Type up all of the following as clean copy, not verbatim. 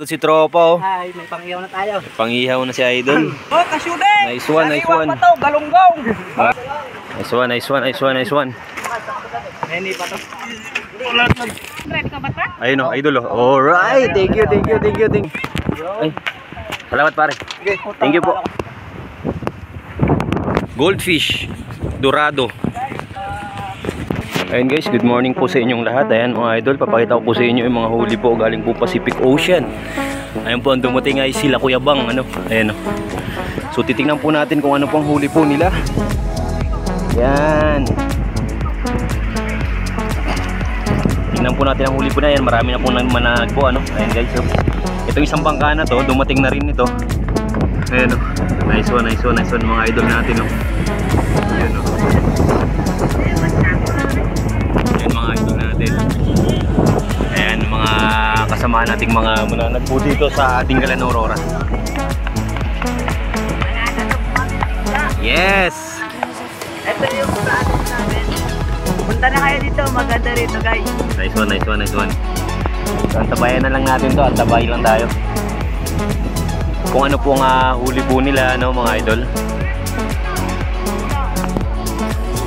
Si Tropa, oh. Ay, may pangihaw na tayo. May pangihaw na si Idol. Oh, kasyude! Nice one, nice one. Pa to, galunggong! Nice one, nice one, nice one, nice one. Hindi pa to. Ready ka ba, Tra? Ayun, oh, Idol, oh. Alright, thank you, thank you, thank you, thank you. Ay, salamat pare. Thank you po. Goldfish, dorado. Ayun guys, good morning po sa inyong lahat. Ayan mga idol, papakita ko po sa inyo yung mga huli po galing po Pacific Ocean. Ayun po, ang dumating ay sila Kuya Bang, ano. Ayan, oh. So titingnan po natin kung ano pang huli po nila. Yan. Tingnan po natin ang huli po na yan. Marami na po manag po, ano. Ayan guys, so itong isang bangka na to, dumating na rin ito. Ayan, oh. Nice one, nice one, nice one mga idol natin, oh. Ayan, oh. Ayan mga kasama nating mga mananag po dito sa Dingalan Aurora. Yes! Ito yung saan namin. Punta na kayo dito, maganda rito guys. Nice one, nice one, nice one. So, antabayan na lang natin to, antabay lang tayo. Kung ano pong huli po nila, no, mga idol.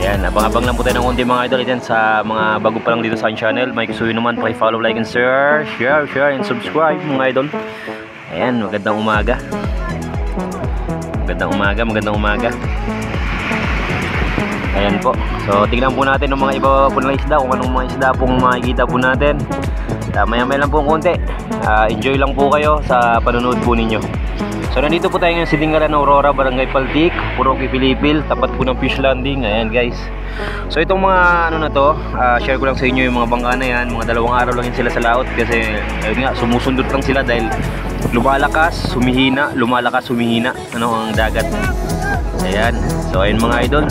Yan, abang-abang lang po tayo ng konti mga idol dyan sa mga bago pa lang dito sa channel. May gusto yun naman, follow, like, and share, and subscribe mga idol. Ayan, magandang umaga. Magandang umaga, magandang umaga. Ayan po. So, tignan po natin ng mga iba po ng isda, kung anong mga isda pong makikita po natin. Maya-maya lang po konti. Enjoy lang po kayo sa panonood po ninyo. So nandito po tayo ngayon sa Dingalan Aurora, Barangay Paltik, Puroque, Pilipil, tapat po ng fish landing. Ayan guys. So itong mga ano na to, share ko lang sa inyo yung mga bangka na yan. Mga 2 araw lang yun sila sa laot kasi ayun nga, sumusundot lang sila dahil lumalakas, humihina, lumalakas, humihina ano ang dagat. Ayan. So ayun mga idol.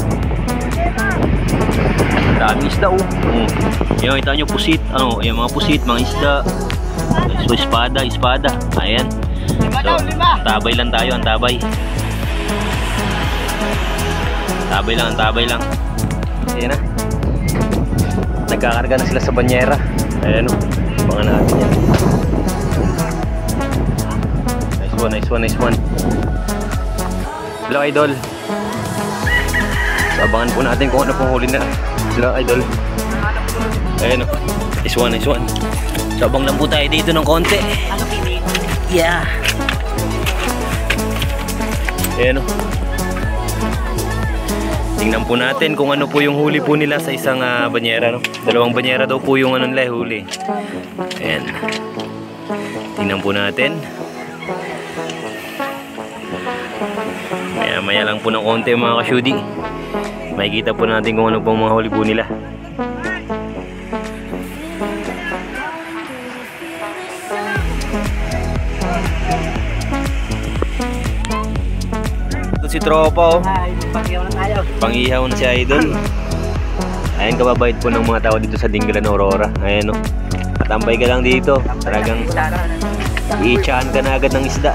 Daming isda oh. Yan, kita nyo pusit, ano, yung mga pusit, mga isda. So espada. Ayan. So, tabay lang tayo, ang tabay. Tabay lang. Ayan na. Nagkakarga na sila sa banyera. Ayan o, abangan natin yan. Nice one. Hello idol. So, abangan po natin kung ano pong huli na. Hello idol. Ayan o, nice one. So, abang lang po tayo dito ng konti. Yeah. Ayan o. Tingnan po natin kung ano po yung huli po nila sa isang banyera, no? 2 banyera daw po yung ano nila huli. Ayan. Tingnan po natin. Maya lang po ng konti mga kasyudi. Makikita po natin kung ano po mga huli po nila. Si Tropa, oh. Ay, may pangihaw na tayo. Pangihaw na si Idol. Ayan, kababait po ng mga tao dito sa Dingalan Aurora. Ayan, oh. Katambay ka lang dito. Talagang i-chaan ka na agad ng isda.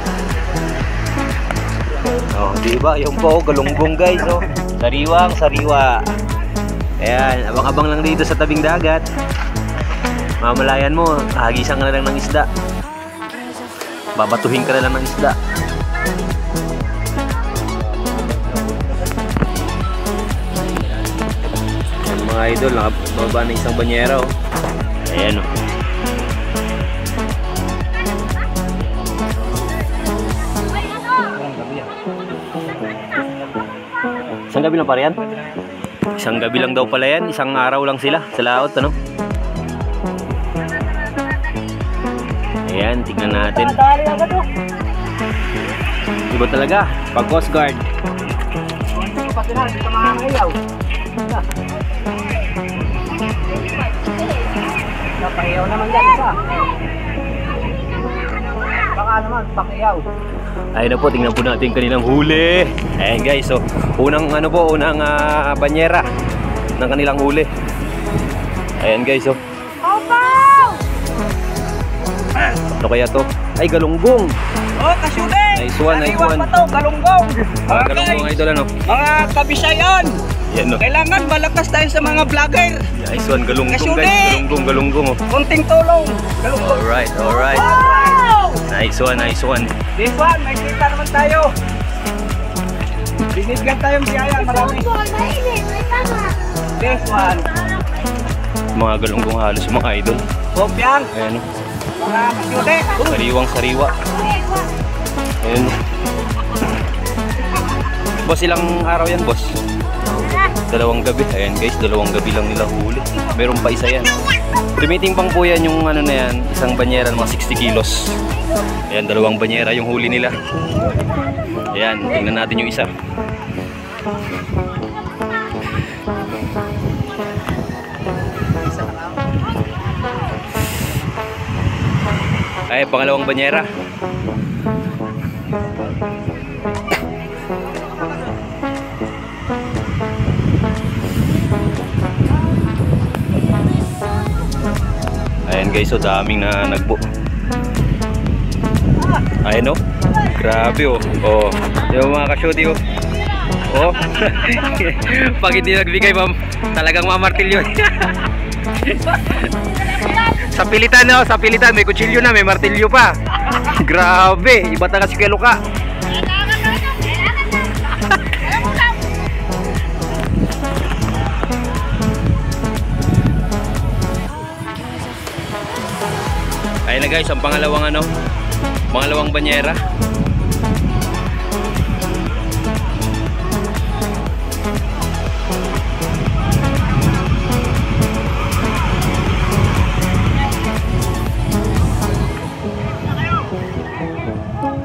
Oh, diba? Yung po, galunggong guys, oh. Sariwa. Ayan, abang-abang lang dito sa tabing dagat. Mamalayan mo, hagisan ka na lang ng isda. Babatuhin ka na lang ng isda. Mga idol, nakababa na isang banyera oh. Ayan oh. Isang gabi lang pala yan? Isang gabi lang daw pala yan. Isang araw lang sila sa laot ano. Ayan, tignan natin. Iba talaga pag Coast Guard. Napahiyaw naman yan isa. Baka naman, pakiyaw. Ayun na po, tingnan po natin kanilang huli. Ayan guys, so unang banyera ng kanilang huli. Ayan guys, so ano kaya to? Ay, galunggong. Oh, kasyude! Nice one. Pa to, galunggong. Galunggong idol ano? Mga kabisayan. Yan no. Kailangan malakas tayo sa mga vlogger. Nice one, galunggong Kasyude! guys. Galunggong oh. Konting tulong. Galunggong. Alright. Wow! Nice one, nice one. This one, may kita naman tayo. Binigyan tayong biyaya, marami. This one. Mga galunggong halos mga idol. Kopyang. Ayan o. Mga kasyute. Sariwang sariwa. Ayan o. Boss, ilang araw yan, boss? 2 gabi. Ayan guys, 2 gabi lang nila huli. Meron pa isa yan. Tumitimbang po yan yung ano na yan, isang banyera ng mga 60 kilos. Ayan, 2 banyera yung huli nila. Ayan, tingnan natin yung isa. Ay, pangalawang banyera. Ayan guys, so daming na nagbo. Ayan o. Grabe o. Oh. Yung mga kasyoti o. Oh. Pag hindi nagbigay, talagang mamartilyo. Sa pilitan o, sa pilitan. May kutsilyo na, may martilyo pa. Grabe. Iba talaga si Keluka. Ayan na guys, ang pangalawang ano, pangalawang banyera.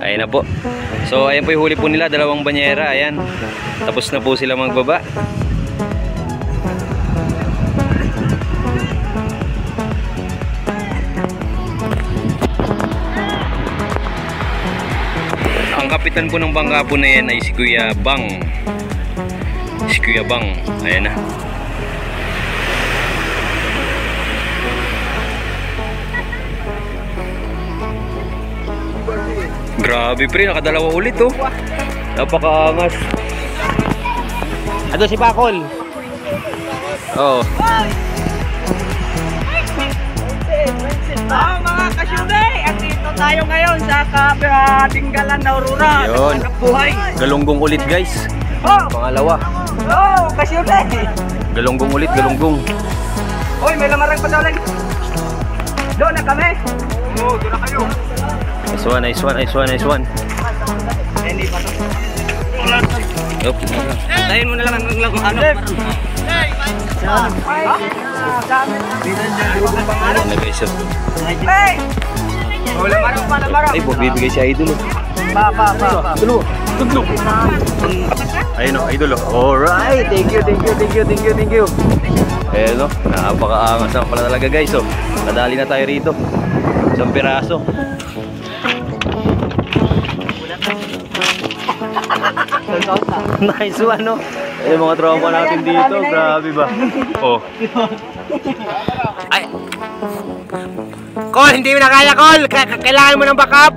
Ayan na po. So ayan po yung huli po nila, 2 banyera. Ayan, tapos na po sila magbaba. Ang kapitan po ng bangka po na yan ay si Kuya Bang. Si Kuya Bang. Ayan na. Grabe pre, nakadalawa ulit oh. Napakaangas. Ito si Pakol. Oo. Mga kasyute, at dito tayo ngayon sa Katinggalan na Aurora. Yun. Buhay. Galunggong ulit guys. Oh, Pangalawa. oh, kasyute. Galunggong ulit, galunggong. Hoy, may lamarang pa daw lang. Doon na kami. Oo, doon na kayo. Nice one, nice one, nice one, nice one. Hindi pa to. Yup. Tayin mo na lang ang ano. Ayan na guys. Hey! Oh, lamarang pa, lamarang. Ay, bibigay si Idol oh. Pa. Tulo. Ayun oh, Idol oh. Alright, thank you. Ayan oh, napakaangas na pala talaga guys oh. Nadali na tayo rito. 1 piraso. Nice one no. Yung mga tropa natin dito, grabe ba? Oh. Ay. Col, hindi mo na kaya, Col. Kailangan mo ng backup.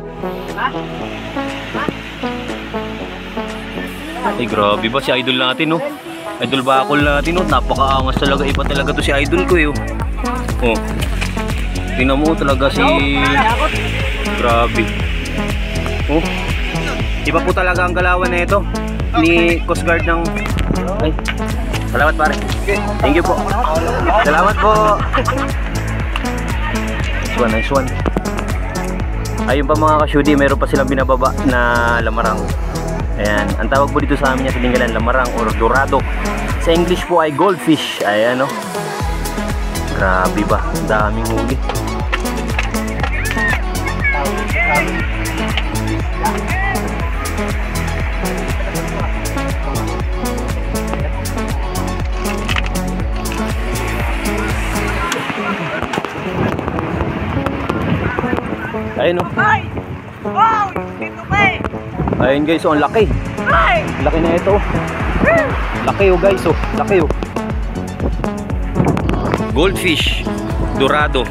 Ay, grabe ba si Idol natin no? Idol Bakol natin no. Napakaangas talaga. Iba talaga to si Idol ko eh. Oh. Tingnan mo talaga si... Grabe. Oh. Iba po talaga ang galawan na ito ni Coast Guard ng... Ay, salamat pare. Thank you po. Salamat po. Nice one. Ayun pa mga kasyudi, meron pa silang binababa na lamarang. Ayan, ang tawag po dito sa amin sa Tinggalan, lamarang or dorado. Sa English po ay goldfish. Ayan o. Grabe ba? Ang daming huli. Ayun oh. Ay! Wow! Dito may! Ayun guys, oh, ang laki. Ay! Laki na ito. Laki oh guys, oh. Laki oh. Goldfish dorado.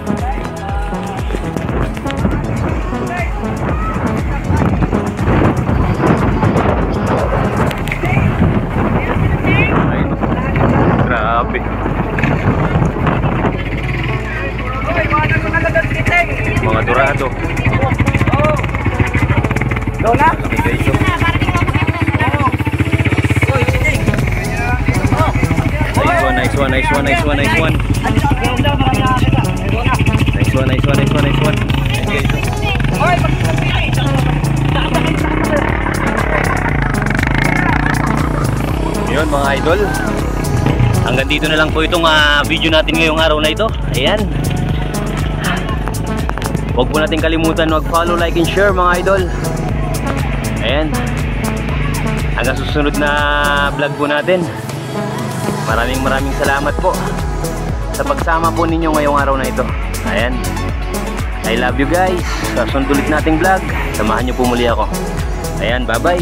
Ayun. Grabe. Uy, mga nagmamalagang kiteng! Mga dorado. one, nice one. Nice one, nice one, nice one, nice one. Yun mga idol, hanggang dito na lang po itong video natin ngayong araw na ito. Ayan, huwag po natin kalimutan mag-follow, like, and share mga idol. Ayan, hanggang susunod na vlog po natin. Maraming salamat po sa pagsama po ninyo ngayong araw na ito. Ayan, I love you guys. Sa susunod ulit nating vlog, samahan nyo po muli ako. Ayan, bye bye.